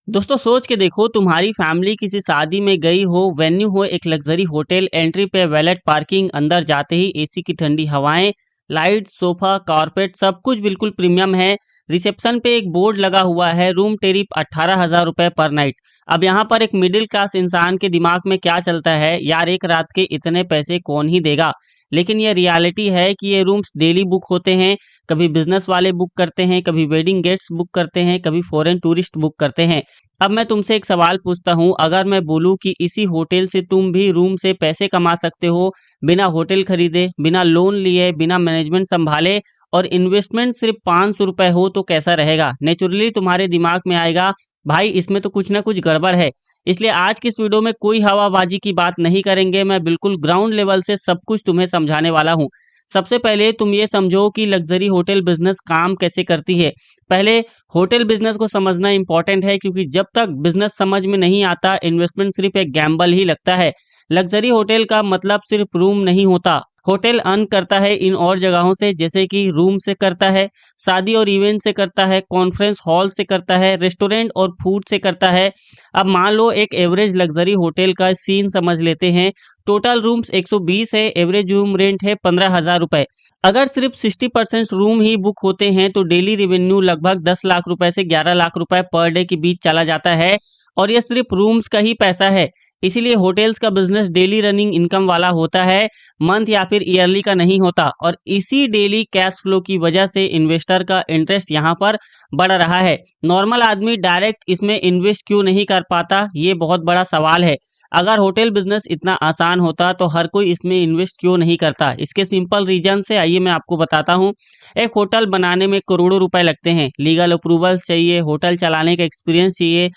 दोस्तों सोच के देखो तुम्हारी फैमिली किसी शादी में गई हो, वेन्यू हो एक लग्जरी होटल, एंट्री पे वैलेट पार्किंग, अंदर जाते ही एसी की ठंडी हवाएं, लाइट, सोफा, कारपेट सब कुछ बिल्कुल प्रीमियम है। रिसेप्शन पे एक बोर्ड लगा हुआ है, रूम टेरिफ 18,000 रुपए पर नाइट। अब यहाँ पर एक मिडिल क्लास इंसान के दिमाग में क्या चलता है, यार एक रात के इतने पैसे कौन ही देगा। लेकिन ये रियलिटी है कि ये रूम्स डेली बुक होते हैं। कभी बिजनेस वाले बुक करते हैं, कभी वेडिंग गेट्स बुक करते हैं, कभी फॉरेन टूरिस्ट बुक करते हैं। अब मैं तुमसे एक सवाल पूछता हूँ, अगर मैं बोलूँ कि इसी होटल से तुम भी रूम से पैसे कमा सकते हो, बिना होटल खरीदे, बिना लोन लिए, बिना मैनेजमेंट संभाले, और इन्वेस्टमेंट सिर्फ 500 रुपए हो, तो कैसा रहेगा? नेचुरली तुम्हारे दिमाग में आएगा, भाई इसमें तो कुछ ना कुछ गड़बड़ है। इसलिए आज की इस वीडियो में कोई हवाबाजी की बात नहीं करेंगे, मैं बिल्कुल ग्राउंड लेवल से सब कुछ तुम्हें समझाने वाला हूँ। सबसे पहले तुम ये समझो कि लग्जरी होटल बिजनेस काम कैसे करती है। पहले होटल बिजनेस को समझना इंपॉर्टेंट है, क्योंकि जब तक बिजनेस समझ में नहीं आता, इन्वेस्टमेंट सिर्फ एक गैम्बल ही लगता है। लग्जरी होटल का मतलब सिर्फ रूम नहीं होता। होटल अर्न करता है इन और जगहों से, जैसे कि रूम से करता है, शादी और इवेंट से करता है, कॉन्फ्रेंस हॉल से करता है, रेस्टोरेंट और फूड से करता है। अब मान लो एक एवरेज लग्जरी होटल का सीन समझ लेते हैं। टोटल रूम्स 120 है, एवरेज रूम रेंट है 15,000 रुपए। अगर सिर्फ 60% रूम ही बुक होते हैं तो डेली रेवेन्यू लगभग 10 लाख रुपए से 11 लाख रुपए पर डे के बीच चला जाता है। और ये सिर्फ रूम्स का ही पैसा है। इसीलिए होटल्स का बिजनेस डेली रनिंग इनकम वाला होता है, मंथ या फिर ईयरली का नहीं होता। और इसी डेली कैश फ्लो की वजह से इन्वेस्टर का इंटरेस्ट यहाँ पर बढ़ रहा है। नॉर्मल आदमी डायरेक्ट इसमें इन्वेस्ट क्यों नहीं कर पाता, ये बहुत बड़ा सवाल है। अगर होटल बिजनेस इतना आसान होता तो हर कोई इसमें इन्वेस्ट क्यों नहीं करता? इसके सिंपल रीजन से आइए मैं आपको बताता हूँ। एक होटल बनाने में करोड़ों रुपए लगते हैं, लीगल अप्रूवल्स चाहिए, होटल चलाने का एक्सपीरियंस चाहिए,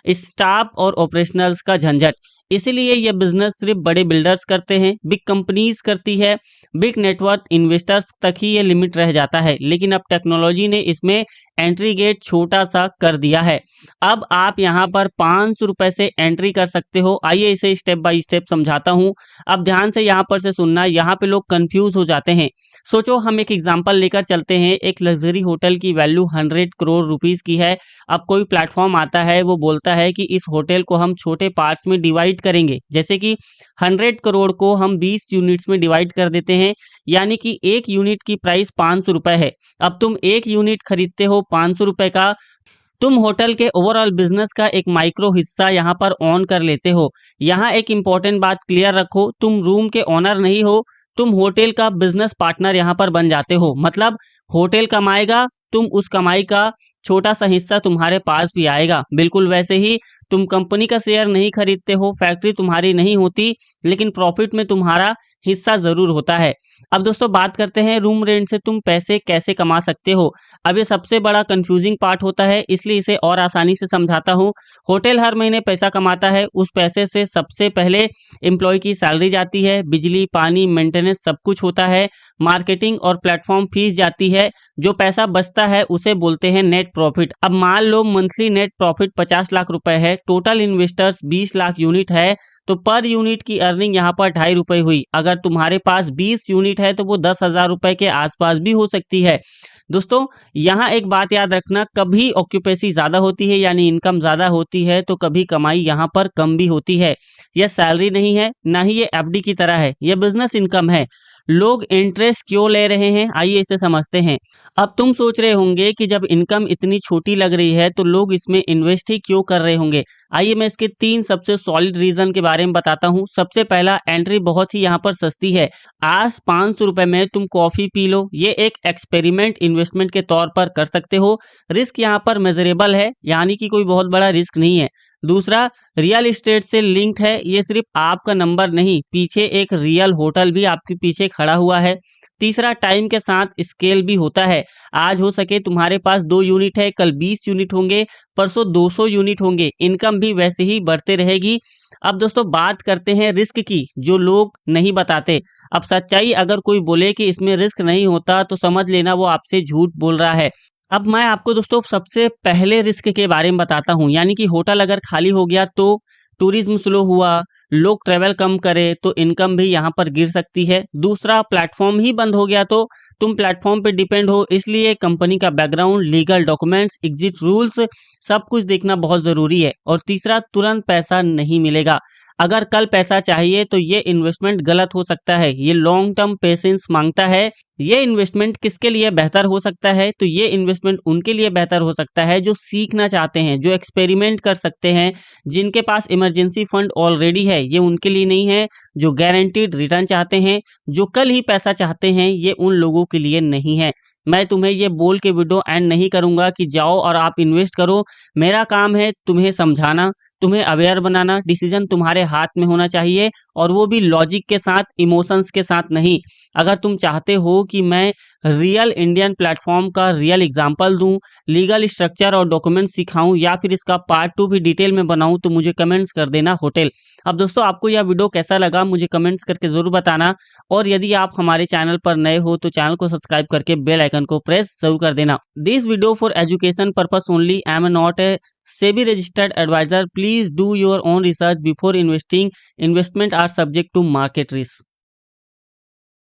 स्टाफ और ऑपरेशनल्स का झंझट। इसीलिए ये बिजनेस सिर्फ बड़े बिल्डर्स करते हैं, बिग कंपनीज करती है, बिग नेटवर्क इन्वेस्टर्स तक ही ये लिमिट रह जाता है। लेकिन अब टेक्नोलॉजी ने इसमें एंट्री गेट छोटा सा कर दिया है। अब आप यहाँ पर 500 रुपए से एंट्री कर सकते हो। आइए इसे स्टेप बाय स्टेप समझाता हूँ। अब ध्यान से यहाँ पर से सुनना, यहाँ पे लोग कंफ्यूज हो जाते हैं। सोचो हम एक एग्जांपल लेकर चलते हैं। एक लग्जरी होटल की वैल्यू 100 करोड़ रुपीस की है। अब कोई प्लेटफॉर्म आता है, वो बोलता है कि इस होटल को हम छोटे पार्ट्स में डिवाइड करेंगे, जैसे कि 100 करोड़ को हम 20 यूनिट्स में डिवाइड कर देते हैं, यानी कि एक यूनिट की प्राइस 500 रुपए है। अब तुम एक यूनिट खरीदते हो 500 रुपए का, तुम होटल के ओवरऑल बिजनेस का एक माइक्रो हिस्सा यहाँ पर ऑन कर लेते हो। यहाँ एक इंपॉर्टेंट बात क्लियर रखो, तुम रूम के ओनर नहीं हो, तुम होटल का बिजनेस पार्टनर यहाँ पर बन जाते हो। मतलब होटल कमाएगा, तुम उस कमाई का छोटा सा हिस्सा तुम्हारे पास भी आएगा। बिल्कुल वैसे ही तुम कंपनी का शेयर नहीं खरीदते हो, फैक्ट्री तुम्हारी नहीं होती, लेकिन प्रॉफिट में तुम्हारा हिस्सा जरूर होता है। अब दोस्तों बात करते हैं रूम रेंट से तुम पैसे कैसे कमा सकते हो। अब ये सबसे बड़ा कंफ्यूजिंग पार्ट होता है, इसलिए इसे और आसानी से समझाता हूँ। होटल हर महीने पैसा कमाता है, उस पैसे से सबसे पहले एम्प्लॉय की सैलरी जाती है, बिजली पानी मेंटेनेंस सब कुछ होता है, मार्केटिंग और प्लेटफॉर्म फीस जाती है। जो पैसा बचता है उसे बोलते हैं नेट प्रॉफिट। अब मान लो मंथली नेट प्रॉफिट 50 लाख रुपए है, टोटल इन्वेस्टर्स 20 लाख यूनिट है, तो पर यूनिट की अर्निंग यहाँ पर 2.5 रुपए हुई। अगर तुम्हारे पास 20 यूनिट है तो वो 10,000 रुपए के आसपास भी हो सकती है। दोस्तों यहाँ एक बात याद रखना, कभी ऑक्यूपेसी ज्यादा होती है यानी इनकम ज्यादा होती है, तो कभी कमाई यहाँ पर कम भी होती है। यह सैलरी नहीं है, ना ही ये एफडी की तरह है, यह बिजनेस इनकम है। लोग इंटरेस्ट क्यों ले रहे हैं, आइए इसे समझते हैं। अब तुम सोच रहे होंगे कि जब इनकम इतनी छोटी लग रही है तो लोग इसमें इन्वेस्ट ही क्यों कर रहे होंगे। आइए मैं इसके 3 सबसे सॉलिड रीजन के बारे में बताता हूँ। सबसे पहला, एंट्री बहुत ही यहाँ पर सस्ती है। आज 500 रुपए में तुम कॉफी पी लो, ये एक एक्सपेरिमेंट इन्वेस्टमेंट के तौर पर कर सकते हो। रिस्क यहाँ पर मेजरेबल है, यानी कि कोई बहुत बड़ा रिस्क नहीं है। दूसरा, रियल एस्टेट से लिंक्ड है, ये सिर्फ आपका नंबर नहीं, पीछे एक रियल होटल भी आपके पीछे खड़ा हुआ है। तीसरा, टाइम के साथ स्केल भी होता है। आज हो सके तुम्हारे पास 2 यूनिट है, कल 20 यूनिट होंगे, परसों 200 यूनिट होंगे, इनकम भी वैसे ही बढ़ते रहेगी। अब दोस्तों बात करते हैं रिस्क की, जो लोग नहीं बताते। अब सच्चाई अगर कोई बोले कि इसमें रिस्क नहीं होता तो समझ लेना वो आपसे झूठ बोल रहा है। अब मैं आपको दोस्तों सबसे पहले रिस्क के बारे में बताता हूँ, यानी कि होटल अगर खाली हो गया तो, टूरिज्म स्लो हुआ, लोग ट्रेवल कम करे तो इनकम भी यहाँ पर गिर सकती है। दूसरा, प्लेटफॉर्म ही बंद हो गया तो तुम प्लेटफॉर्म पे डिपेंड हो, इसलिए कंपनी का background, legal documents, exit rules सब कुछ देखना बहुत ज़रूरी है। और तीसरा, तुरंत पैसा नहीं मिलेगा। अगर कल पैसा चाहिए तो ये इन्वेस्टमेंट गलत हो सकता है। ये लॉन्ग टर्म पेशेंस मांगता है। ये इन्वेस्टमेंट किसके लिए बेहतर हो सकता है? तो ये इन्वेस्टमेंट उनके लिए बेहतर हो सकता है जो सीखना चाहते हैं, जो एक्सपेरिमेंट कर सकते हैं, जिनके पास इमरजेंसी फंड ऑलरेडी है। ये उनके लिए नहीं है। जो गारंटीड रिटर्न चाहते हैं, जो कल ही पैसा चाहते हैं, ये उन लोगों के लिए नहीं है। मैं तुम्हें ये बोल के वीडियो एंड नहीं करूंगा कि जाओ और आप इन्वेस्ट करो। मेरा काम है तुम्हें समझाना, तुम्हें अवेयर बनाना। डिसीजन तुम्हारे हाथ में होना चाहिए, और वो भी लॉजिक के साथ, इमोशंस के साथ नहीं। अगर तुम चाहते हो कि मैं रियल इंडियन प्लेटफॉर्म का रियल एग्जांपल दूं, लीगल स्ट्रक्चर और डॉक्यूमेंट सिखाऊं, या फिर इसका पार्ट 2 भी डिटेल में बनाऊं, तो मुझे कमेंट्स कर देना होटल। अब दोस्तों, आपको यह वीडियो कैसा लगा मुझे कमेंट्स करके ज़रूर बताना। और यदि आप हमारे चैनल पर नए हो तो चैनल को सब्सक्राइब करके बेल आइकन को प्रेस जरूर कर देना। This video for education purpose only, I am not a SEBI registered advisor. Please do your own research before investing. Investment are subject to market risk.